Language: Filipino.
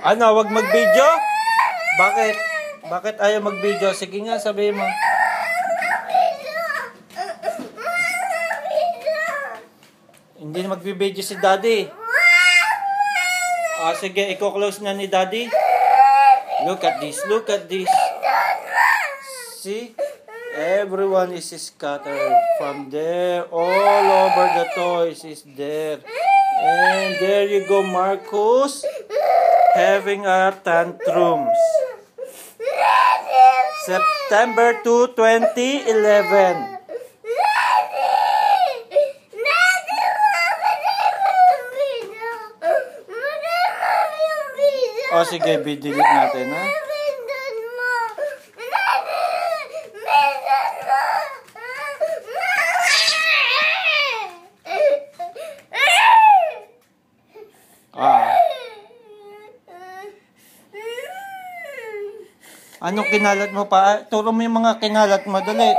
Ano, wag mag-video? Bakit? Bakit ayaw mag-video? Sige nga, sabihin mo. Hindi na mag-video si Daddy. Sige, i-close na ni Daddy. Look at this, look at this. See? Everyone is scattered from there. All over the toys is there. And there you go, Marcus. Having a tantrums. September 2, 2011. Sige, bidilit natin, ha? Anong kinalat mo pa? Turo mo yung mga kinalat mo, dali.